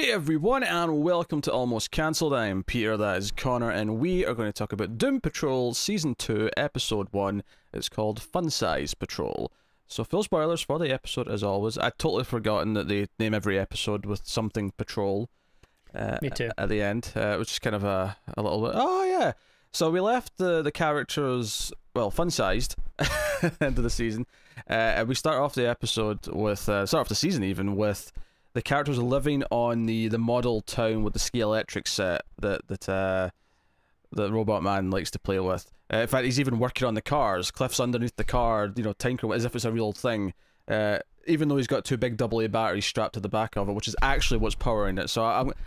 Hey everyone, and welcome to Almost Cancelled. I am Peter, that is Connor, and we are going to talk about Doom Patrol Season 2, Episode 1. It's called Fun Size Patrol. So full spoilers for the episode as always. I'd totally forgotten that they name every episode with something Patrol. Me too. At the end, which is kind of a little bit, oh yeah. So we left the characters, well, fun-sized, end of the season. And we start off the episode with, start off the season even, with the characters living on the model town with the ski electric set that Robot Man likes to play with. In fact, he's even working on the cars. Cliff's underneath the car, you know, tinkering as if it's a real thing. Even though he's got two big AA batteries strapped to the back of it, which is actually what's powering it. So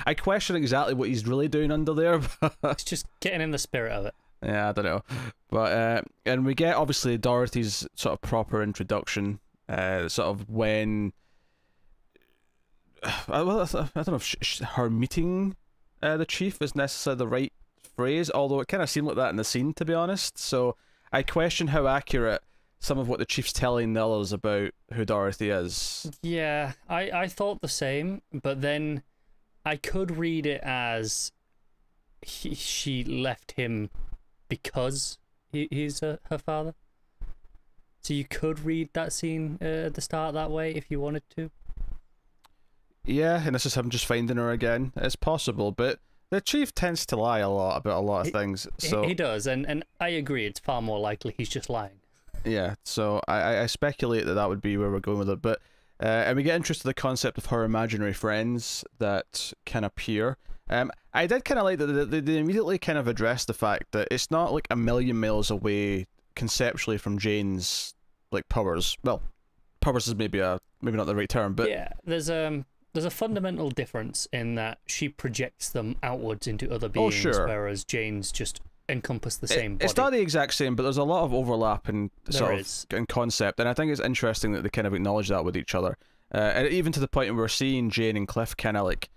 I question exactly what he's really doing under there. It's just getting in the spirit of it. Yeah, I don't know. But and we get obviously Dorothy's sort of proper introduction, sort of when I don't know if her meeting the chief is necessarily the right phrase, although it kind of seemed like that in the scene, to be honest. So I question how accurate some of what the chief's telling the others about who Dorothy is. Yeah, I thought the same, but then I could read it as she left him because he's her father. So you could read that scene at the start that way if you wanted to. Yeah, and this is him just finding her again. It's possible, but the chief tends to lie a lot about a lot of things. So he does, and I agree. It's far more likely he's just lying. Yeah, so I speculate that would be where we're going with it. But and we get interested in the concept of her imaginary friends that can appear. I did kind of like that they immediately kind of addressed the fact that it's not like a million miles away conceptually from Jane's like powers. Well, powers is maybe not the right term, but yeah, there's a fundamental difference in that she projects them outwards into other beings, whereas Jane's just encompass the same body. It's not the exact same, but there's a lot of overlap in in concept, and I think it's interesting that they kind of acknowledge that with each other, and even to the point where we're seeing Jane and Cliff kind of like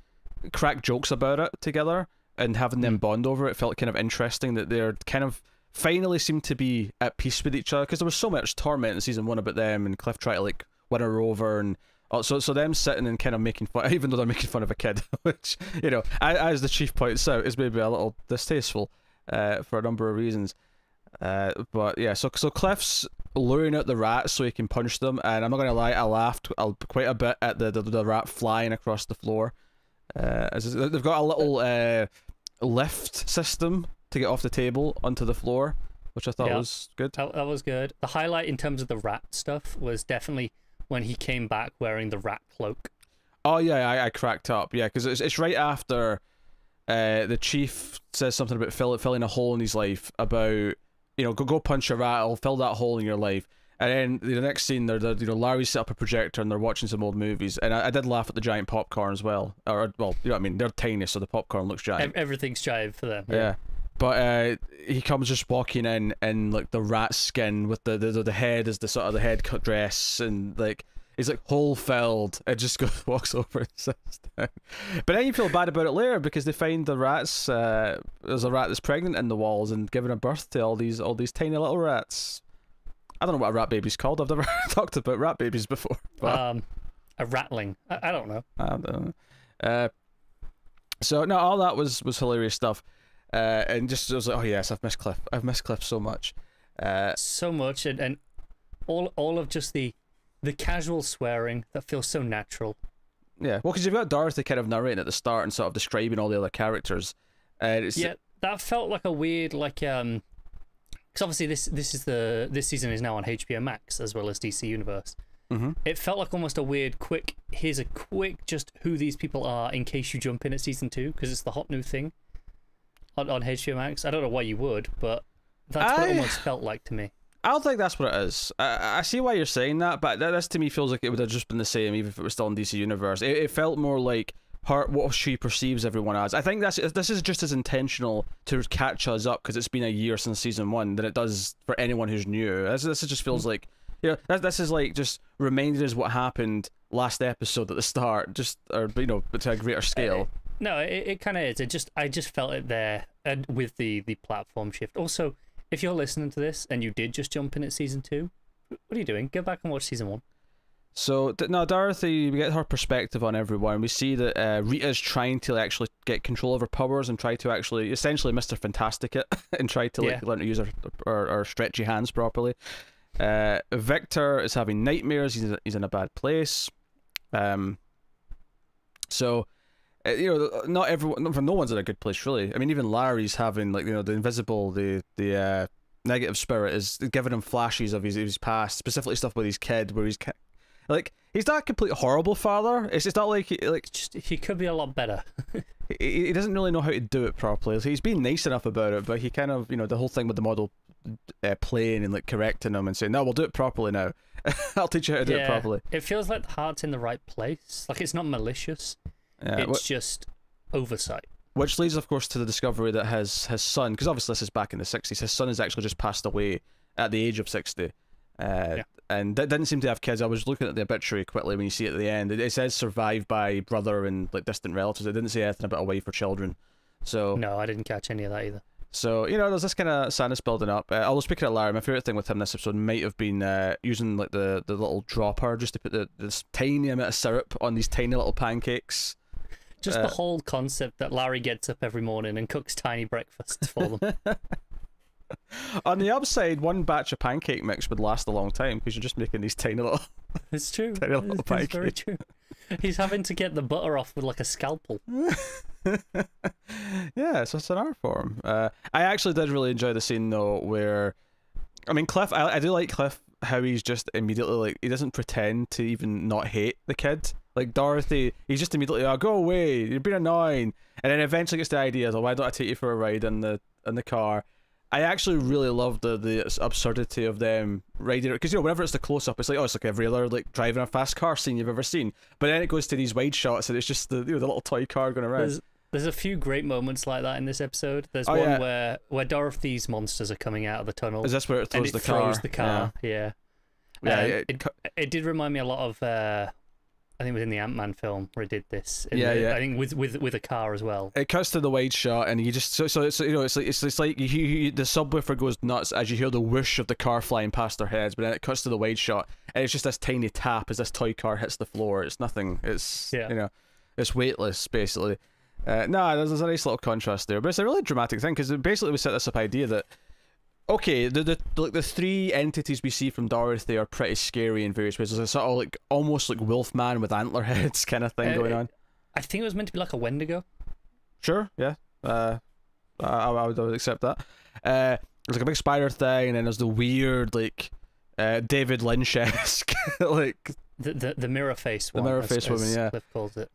crack jokes about it together and having them bond over it. Felt kind of interesting that they're kind of finally seem to be at peace with each other, because there was so much torment in season 1 about them and Cliff trying to like win her over, and so them sitting and kind of making fun, even though they're making fun of a kid, which, you know, as the chief points out, is maybe a little distasteful for a number of reasons. But yeah, so Cliff's luring out the rats so he can punch them, and I'm not gonna lie, I laughed quite a bit at the rat flying across the floor. As they've got a little lift system to get off the table onto the floor, which I thought was good. That was good. The highlight in terms of the rat stuff was definitely when he came back wearing the rat cloak. Oh yeah, I cracked up. Yeah, because it's right after the chief says something about filling a hole in his life, about, you know, go punch a rat, I'll fill that hole in your life. And then the next scene, they're you know, Larry set up a projector and they're watching some old movies, and I did laugh at the giant popcorn as well. Or, well, you know what I mean, they're tiny, so the popcorn looks giant. Everything's giant for them. Yeah. But he comes just walking in like the rat skin with the head is the sort of the head cut dress, and like he's like hole filled. It just walks over and sits down. But then you feel bad about it later because they find the rats. There's a rat that's pregnant in the walls and giving a birth to all these tiny little rats. I don't know what a rat baby's called. I've never talked about rat babies before. But a ratling. I don't know. I don't know. So no, all that was hilarious stuff. And just I was like, oh yes, I've missed Cliff so much. So much, and all of just the casual swearing that feels so natural. Yeah, well, because you've got Dorothy kind of narrating at the start and sort of describing all the other characters. Yeah, that felt like a weird, like, because obviously this season is now on HBO Max as well as DC Universe. It felt like almost a weird here's a quick just who these people are in case you jump in at season 2, because it's the hot new thing on HBO Max. I don't know why you would, but that's what it almost felt like to me. I don't think that's what it is. I see why you're saying that, but this to me feels like it would have just been the same even if it was still in DC Universe. It felt more like what she perceives everyone as. I think this is just as intentional to catch us up because it's been a year since season 1 than it does for anyone who's new. This just feels like, you know, this is like just reminded us what happened last episode at the start, just, or, you know, but to a greater scale. No, it kind of is. I just felt it there, and with the platform shift. Also, if you're listening to this and you did just jump in at season 2, what are you doing? Go back and watch season 1. So now Dorothy, we get her perspective on everyone. We see that Rita's trying to actually get control of her powers and try to actually essentially Mr. Fantastic it and try to like learn to use her stretchy hands properly. Victor is having nightmares. He's in a bad place. So you know, not everyone, no one's in a good place really. I mean, even Larry's having like, you know, the invisible, the negative spirit is giving him flashes of his past, specifically stuff with his kid, where he's like, he's not a complete horrible father. It's not like he could be a lot better. he doesn't really know how to do it properly. He's being nice enough about it, but he kind of, you know, the whole thing with the model playing and like correcting him and saying, no, we'll do it properly now. I'll teach you how to do it properly. It feels like the heart's in the right place. Like, it's not malicious. It's just oversight. Which leads, of course, to the discovery that his son, because obviously this is back in the 60s, his son has actually just passed away at the age of 60. And that didn't seem to have kids. I was looking at the obituary quickly when you see it at the end. It says survived by brother and like distant relatives. It didn't say anything about a wife or children. So no, I didn't catch any of that either. So, you know, there's this kind of sadness building up. Although speaking of Larry, my favourite thing with him this episode might have been using like the little dropper just to put this tiny amount of syrup on these tiny little pancakes. Just the whole concept that Larry gets up every morning and cooks tiny breakfasts for them. On the upside, one batch of pancake mix would last a long time because you're just making these tiny little... It's true. Tiny little pancakes. It's very true. He's having to get the butter off with like a scalpel. Yeah, so it's an art form. I actually did really enjoy the scene though where... I mean, Cliff, I do like Cliff, how he's just immediately like, he doesn't pretend to even not hate the kid. Like Dorothy, he's just immediately, oh, go away, you're being annoying. And then eventually gets the idea, oh, why don't I take you for a ride in the car? I actually really love the absurdity of them riding it, because, you know, whenever it's the close-up, it's like, oh, it's like every other like driving a fast car scene you've ever seen. But then it goes to these wide shots and it's just the, you know, the little toy car going around. There's a few great moments like that in this episode. There's one where Dorothy's monsters are coming out of the tunnel. Is this where it throws the car? Throws the car, yeah. It did remind me a lot of, I think it was in the Ant-Man film where it did this. I think with a car as well. It cuts to the wide shot, and you just so it's, you know, it's like the subwoofer goes nuts as you hear the whoosh of the car flying past their heads, but then it cuts to the wide shot, and it's just this tiny tap as this toy car hits the floor. It's nothing. It's you know, it's weightless basically. There's a nice little contrast there, but it's a really dramatic thing because basically we set this up idea that, okay, the three entities we see from Dorothy are pretty scary in various ways. There's a sort of like almost like Wolfman with antler heads kind of thing going on. I think it was meant to be like a Wendigo. Sure, yeah. I would accept that. There's like a big spider thing, and then there's the weird like David Lynch-esque like the mirror face one. The mirror face woman, yeah. Cliff calls it.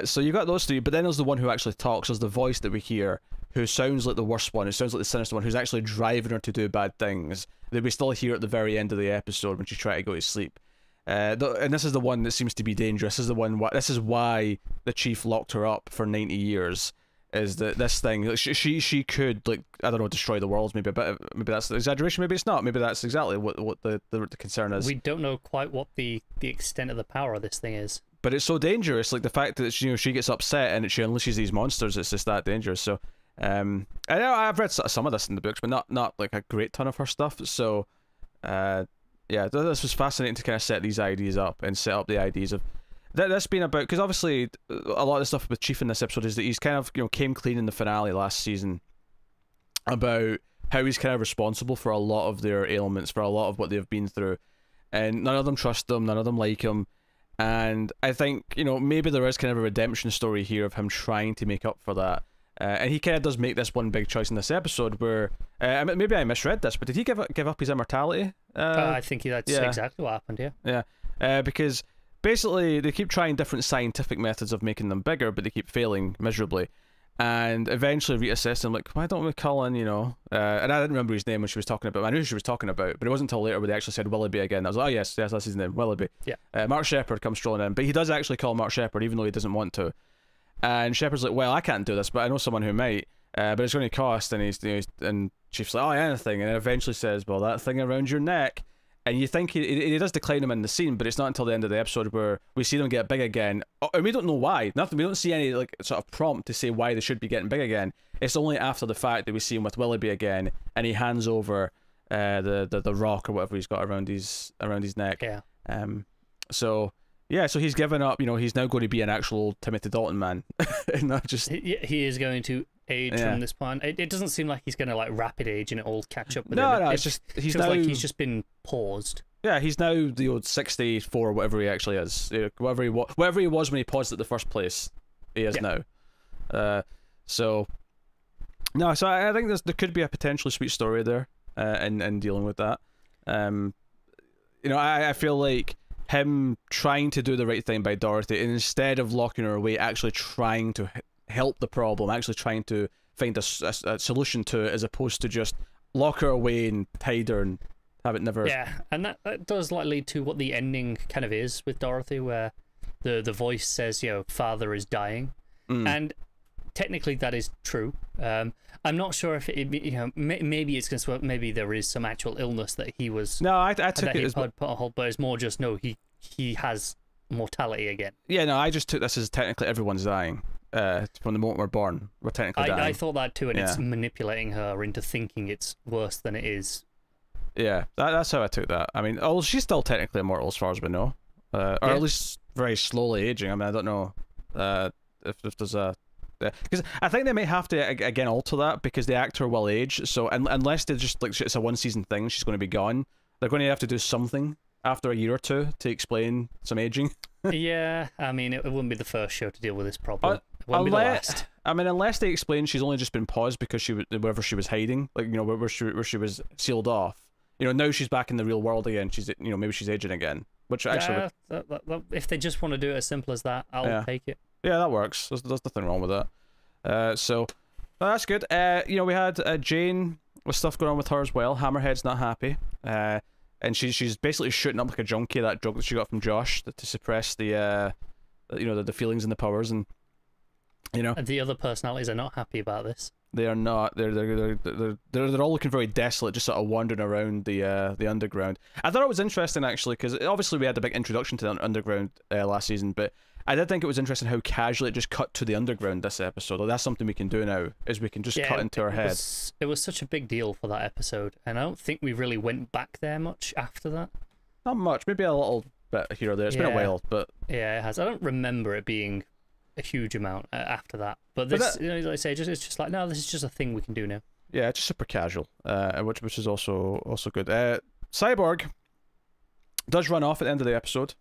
So you got those three, but then there's the one who actually talks. There's the voice that we hear, who sounds like the worst one, who sounds like the sinister one, who's actually driving her to do bad things, that we still hear at the very end of the episode when she's trying to go to sleep. And this is the one that seems to be dangerous. This is why the chief locked her up for 90 years, is that this thing, she could, like, I don't know, destroy the world, maybe that's the exaggeration, maybe it's not, maybe that's exactly what the concern is. We don't know quite what the extent of the power of this thing is. But it's so dangerous, like the fact that, you know, she gets upset and she unleashes these monsters, it's just that dangerous. So I know I've read some of this in the books, but not like a great ton of her stuff. So yeah, this was fascinating to kind of set these ideas up and set up the ideas of this being about, because obviously a lot of the stuff with Chief in this episode is that he's kind of, you know, came clean in the finale last season about how he's kind of responsible for a lot of their ailments, for a lot of what they've been through, and none of them trust him, none of them like him. And I think, you know, maybe there is kind of a redemption story here of him trying to make up for that. And he kind of does make this one big choice in this episode where, maybe I misread this, but did he give up his immortality? I think that's exactly what happened, yeah. Yeah, because basically they keep trying different scientific methods of making them bigger, but they keep failing miserably. And eventually Rita says to him, like, why don't we call in, you know, and I didn't remember his name when she was talking about him. I knew who she was talking about, but it wasn't until later where they actually said Willoughby again. I was like, oh yes, that's his name, Willoughby. Yeah. Mark Sheppard comes strolling in, but he does actually call Mark Sheppard, even though he doesn't want to. And Shepherd's like, well, I can't do this, but I know someone who might, but it's going to cost. And and Chief's like, oh, anything. And then eventually says, well, that thing around your neck. And you think he does decline him in the scene, but it's not until the end of the episode where we see them get big again, and we don't know why. Nothing. We don't see any like sort of prompt to say why they should be getting big again. It's only after the fact that we see him with Willoughby again, and he hands over the rock or whatever he's got around his neck. Yeah. So yeah, so he's given up. He's now going to be an actual Timothy Dalton man, and not just he is going to age from this point. It doesn't seem like he's going to like rapid age and it all catch up with him. No, it's just he's now like he's just been paused. Yeah, he's now the old 64, whatever he actually is. Whatever he was when he paused at the first place, he is now. So I think there could be a potentially sweet story there, in dealing with that. I feel like him trying to do the right thing by Dorothy, and instead of locking her away, actually trying to help the problem, actually trying to find a solution to it, as opposed to just lock her away and hide her and have it never. Yeah, and that does like lead to what the ending kind of is with Dorothy, where the voice says, father is dying, and technically that is true. I'm not sure if maybe it's because maybe there is some actual illness that he was. No, I took it as put on hold, but it's more just he has mortality again. Yeah, no, I just took this as technically everyone's dying. From the moment we're born, we're technically dying. I thought that too, and it's manipulating her into thinking it's worse than it is. Yeah, that's how I took that. I mean, she's still technically immortal as far as we know, or at least very slowly aging. I mean, I don't know if there's a. Because I think they might have to again alter that, because the actor will age. So unless they just like it's a 1-season thing, she's going to be gone. They're going to have to do something after a year or two to explain some aging. Yeah, I mean, it wouldn't be the first show to deal with this problem. It wouldn't be the last. I mean, unless they explain she's only just been paused because wherever she was hiding, like where she was sealed off. Now she's back in the real world again. She's maybe she's aging again, which actually if they just want to do it as simple as that, I'll take it. Yeah, that works. There's nothing wrong with that. So that's good. We had Jane with stuff going on with her as well. Hammerhead's not happy. And she's basically shooting up like a junkie, that drug that she got from Josh to suppress the the feelings and the powers, and And the other personalities are not happy about this. They are not. They're all looking very desolate, just sort of wandering around the underground. I thought it was interesting actually, because obviously we had a big introduction to the underground last season, but I did think it was interesting how casually it just cut to the underground this episode. Like, that's something we can do now, is we can just cut into our heads. It was such a big deal for that episode, and I don't think we really went back there much after that. Not much, maybe a little bit here or there. It's been a while, but yeah, it has. I don't remember it being a huge amount after that. But this, like I say, it's just like, no, this is just a thing we can do now. Yeah, it's just super casual, which is also good. Cyborg does run off at the end of the episode.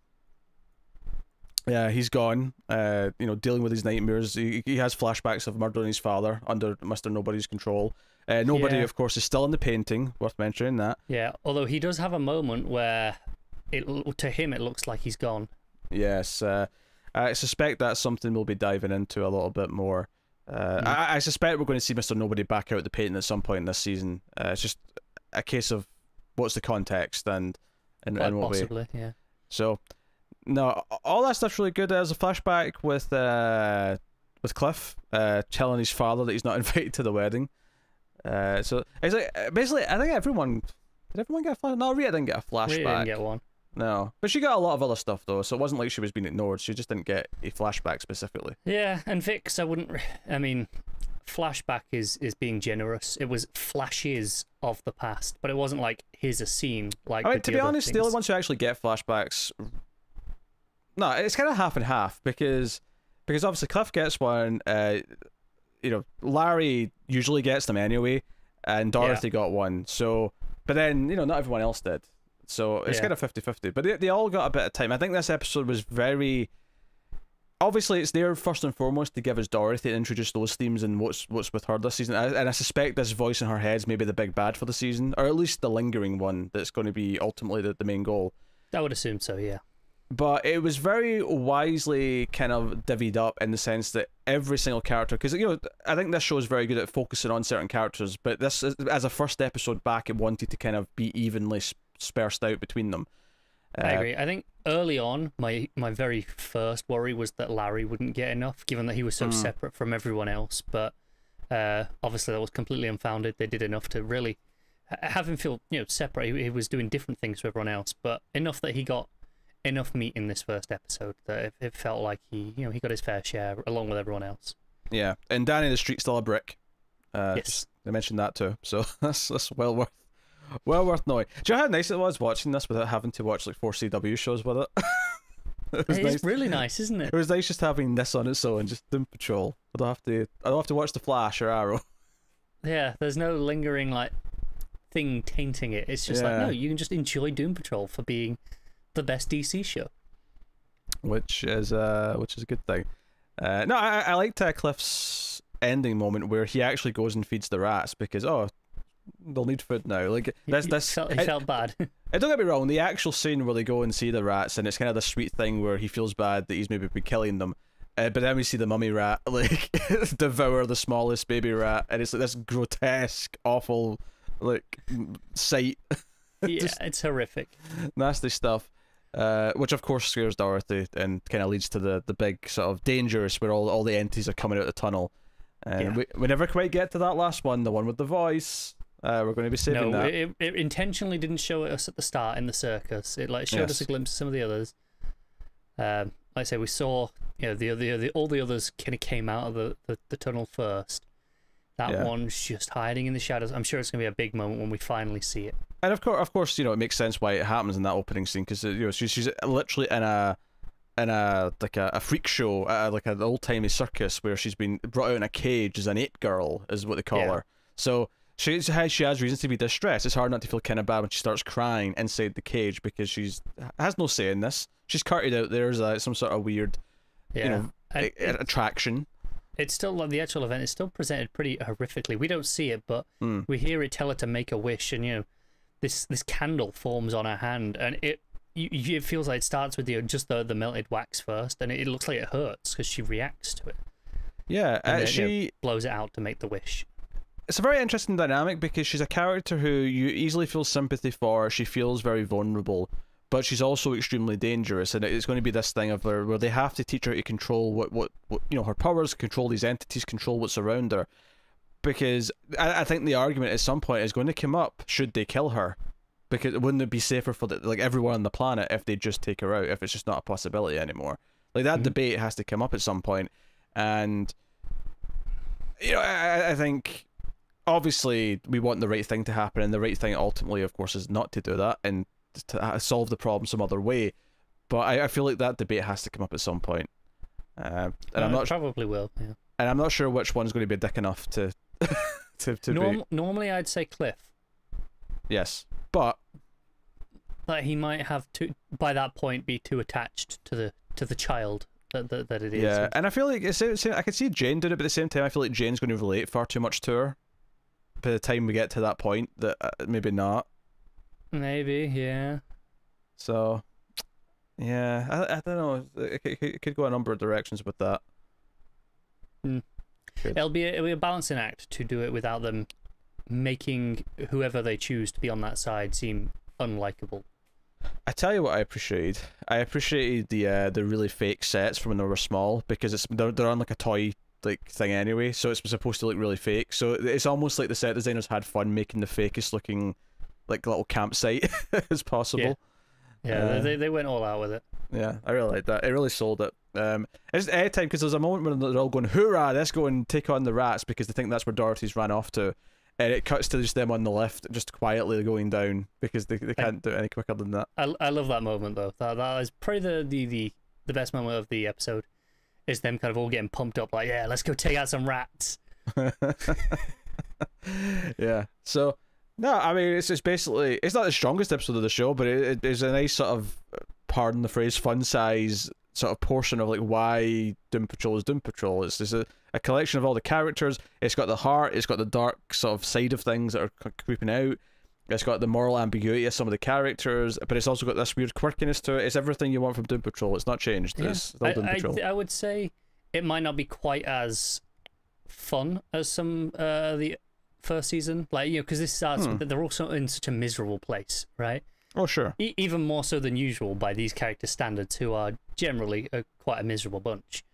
Yeah, he's gone. Dealing with his nightmares. He has flashbacks of murdering his father under Mr. Nobody's control. Nobody, of course, is still in the painting. Worth mentioning that. Yeah, although he does have a moment where to him it looks like he's gone. Yes. I suspect that's something we'll be diving into a little bit more. I suspect we're going to see Mr. Nobody back out the painting at some point in this season. It's just a case of what's the context and what possibly, way. Yeah. So, no, all that stuff's really good. There's a flashback with Cliff telling his father that he's not invited to the wedding. So it's like basically, I think everyone did everyone get a flashback? No, Rita didn't get a flashback. Rita didn't get one. No, but she got a lot of other stuff though, so it wasn't like she was being ignored. She just didn't get a flashback specifically. Yeah, and Vix, I mean, flashback is being generous. It was flashes of the past, but it wasn't like here's a scene. Like, I mean, to be honest, the only ones who actually get flashbacks, no, it's kind of half and half, because obviously Cliff gets one. Larry usually gets them anyway, and Dorothy got one. So, but then not everyone else did. So it's kind of 50-50, but they all got a bit of time. I think this episode was very... Obviously, it's there first and foremost to give us Dorothy and introduce those themes and what's with her this season. And I suspect this voice in her head's maybe the big bad for the season, or at least the lingering one that's going to be ultimately the main goal. I would assume so, yeah. But it was very wisely kind of divvied up in the sense that every single character... Because, I think this show is very good at focusing on certain characters, but this, as a first episode back, it wanted to kind of be evenly dispersed out between them. I agree. I think early on, my very first worry was that Larry wouldn't get enough, given that he was so separate from everyone else. But obviously, that was completely unfounded. They did enough to really have him feel, separate. He was doing different things to everyone else, but enough that he got enough meat in this first episode that it felt like he got his fair share along with everyone else. Yeah, and Danny the Street's still a brick. Yes, I mentioned that too. So that's well worth knowing. Do you know how nice it was watching this without having to watch like 4 CW shows with it? It's nice. Really nice, isn't it? It was nice just having this on its own, just Doom Patrol. I don't have to watch The Flash or Arrow. Yeah, there's no lingering like thing tainting it. It's just like, no, you can just enjoy Doom Patrol for being the best DC show, which is a good thing. No, I liked Cliff's ending moment where he actually goes and feeds the rats because they'll need food now. Like he felt bad. Don't get me wrong, the actual scene where they go and see the rats and it's kind of the sweet thing where he feels bad that he's maybe been killing them. But then we see the mummy rat like devour the smallest baby rat, and it's like this grotesque, awful like sight. Yeah, it's horrific. Nasty stuff. Which of course scares Dorothy and kind of leads to the big sort of dangers where all the entities are coming out of the tunnel. And we never quite get to that last one, the one with the voice. We're going to be saving that. No, it intentionally didn't show us at the start in the circus. It like showed us a glimpse of some of the others. Like I say, we saw all the others kind of came out of the tunnel first. That one's just hiding in the shadows. I'm sure it's going to be a big moment when we finally see it. And of course, it makes sense why it happens in that opening scene because she's literally in a freak show, like an old timey circus where she's been brought out in a cage as an ape girl, is what they call her. So she has reasons to be distressed. It's hard not to feel kind of bad when she starts crying inside the cage because has no say in this. She's carted out there as some sort of weird, attraction. It's still like the actual event is still presented pretty horrifically. We don't see it, but we hear it tell her to make a wish, and this candle forms on her hand, and it feels like it starts with just the melted wax first, and it looks like it hurts because she reacts to it. Yeah, and then, she blows it out to make the wish. It's a very interesting dynamic because she's a character who you easily feel sympathy for. She feels very vulnerable, but she's also extremely dangerous, and it's going to be this thing of where they have to teach her to control what her powers, control these entities, control what's around her. Because I think the argument at some point is going to come up: should they kill her? Because wouldn't it be safer for everyone on the planet if they just take her out? If it's just not a possibility anymore, like that debate has to come up at some point. And I think obviously we want the right thing to happen, and the right thing ultimately, of course, is not to do that and to solve the problem some other way. But I feel like that debate has to come up at some point. And I'm not probably will. Yeah. And I'm not sure which one's going to be dick enough to be. Normally, I'd say Cliff. Yes, but like he might have to by that point be too attached to the child that it is. Yeah, and I feel like I could see Jane doing it, but at the same time, I feel like Jane's going to relate far too much to her. By the time we get to that point, that maybe not. Maybe, yeah. So, yeah, I don't know. It could go a number of directions with that. It'll be a balancing act to do it without them making whoever they choose to be on that side seem unlikable. I tell you what I appreciated. I appreciated the really fake sets from when they were small, because they're on like a toy thing anyway, so it's supposed to look really fake. So it's almost like the set designers had fun making the fakest looking like little campsite as possible. Yeah, they went all out with it. Yeah, I really like that. It really sold it. It's anytime, because there's a moment when they're all going, "Hoorah! Let's go and take on the rats," because they think that's where Dorothy's ran off to, and it cuts to just them on the lift, just quietly going down because they can't do it any quicker than that. I love that moment though. That is probably the best moment of the episode. Is them kind of all getting pumped up, like, yeah, let's go take out some rats. Yeah. So no, I mean it's basically, it's not the strongest episode of the show, but it is a nice sort of, pardon the phrase, fun size sort of portion of like why Doom Patrol is Doom Patrol. It's just a collection of all the characters. It's got the heart, it's got the dark sort of side of things that are creeping out. It's got the moral ambiguity of some of the characters, but it's also got this weird quirkiness to it. It's everything you want from Doom Patrol. It's not changed. Yeah. It's still Doom Patrol. I would say it might not be quite as fun as some the first season, like, because this starts with, they're also in such a miserable place, right? Oh sure. Even more so than usual by these character standards, who are generally quite a miserable bunch.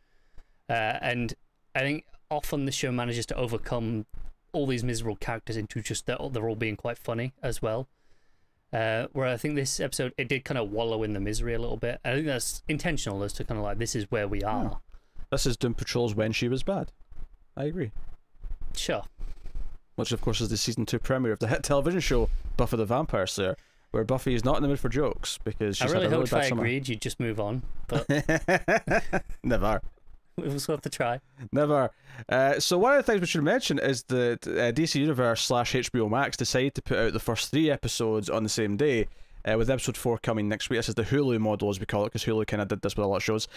And I think often the show manages to overcome all these miserable characters into just they're all being quite funny as well. Where I think this episode, it did kind of wallow in the misery a little bit. I think that's intentional, as to kind of like, this is where we are. This is Doom Patrol's When She Was Bad. I agree. Sure. Which of course is the season 2 premiere of the hit television show Buffy the Vampire Slayer. where Buffy is not in the mood for jokes because she's I really had a hoped really if bad I summer. agreed, you'd just move on, but Never. it was worth a try. Never. So one of the things we should mention is that DC Universe / HBO Max decided to put out the first 3 episodes on the same day, with episode 4 coming next week. This is the Hulu model, as we call it, because Hulu kind of did this with a lot of shows.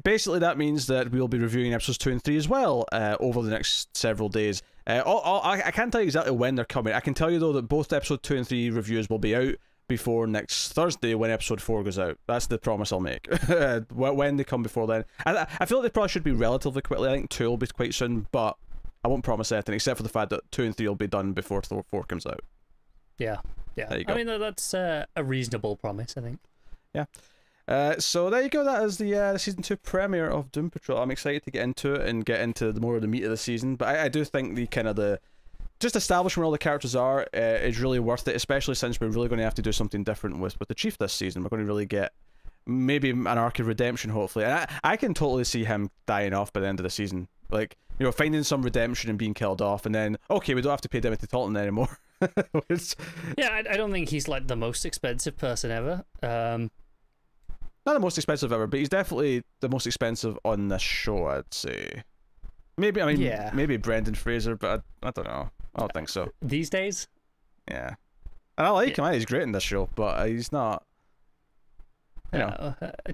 Basically, that means that we'll be reviewing episodes 2 and 3 as well over the next several days. I can't tell you exactly when they're coming. I can tell you, though, that both episode 2 and 3 reviews will be out before next Thursday when episode 4 goes out. That's the promise I'll make. When they come before then. I feel like they probably should be relatively quickly. I think 2 will be quite soon, but I won't promise anything except for the fact that 2 and 3 will be done before 4 comes out. Yeah. There you go. I mean, that's a reasonable promise, I think. Yeah. So there you go. That is the season 2 premiere of Doom Patrol. I'm excited to get into it and get into more of the meat of the season. But I do think the just establishing where all the characters are is really worth it, especially since we're really going to have to do something different with the Chief this season. We're going to really get maybe an arc of redemption, hopefully. And I can totally see him dying off by the end of the season. Like, finding some redemption and being killed off, and then, okay, we don't have to pay Timothy Dalton anymore. Yeah, I don't think he's like the most expensive person ever. Not the most expensive ever, but he's definitely the most expensive on this show, I'd say. Maybe, maybe Brendan Fraser, but I don't know. I don't think so. These days? Yeah. And I like him. He's great in this show, but he's not.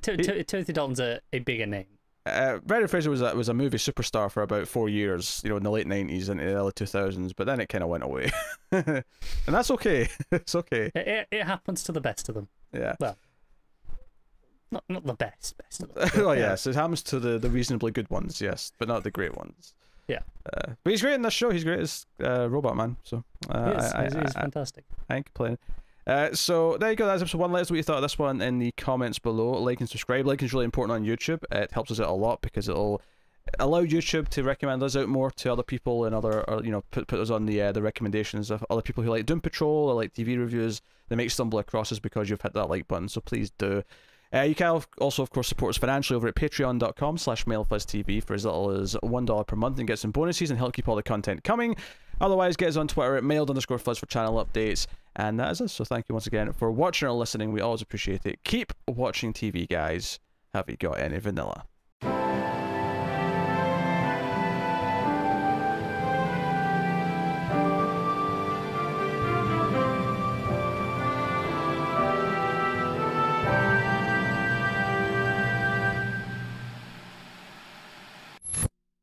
Timothy Dalton's a bigger name. Brendan Fraser was a movie superstar for about 4 years, in the late 90s and the early 2000s, but then it kind of went away. And that's okay. It's okay. It happens to the best of them. Yeah. Well, not the best of them. Well, yes, it happens to the reasonably good ones, yes, but not the great ones. Yeah. But he's great in this show. He's great as Robot Man. So he's fantastic. I ain't complaining. So there you go. That's episode 1. Let us know what you thought of this one in the comments below. Like and subscribe. Liking is really important on YouTube. It helps us out a lot because it'll allow YouTube to recommend us out more to other people and put us on the recommendations of other people who like Doom Patrol or like TV reviews. They might stumble across us because you've hit that like button. So please do. You can also, of course, support us financially over at patreon.com/MailFuzzTV for as little as $1 per month and get some bonuses and help keep all the content coming. Otherwise, get us on Twitter at mailed_fuzz for channel updates. And that is us. So thank you once again for watching or listening. We always appreciate it. Keep watching TV, guys. Have you got any vanilla?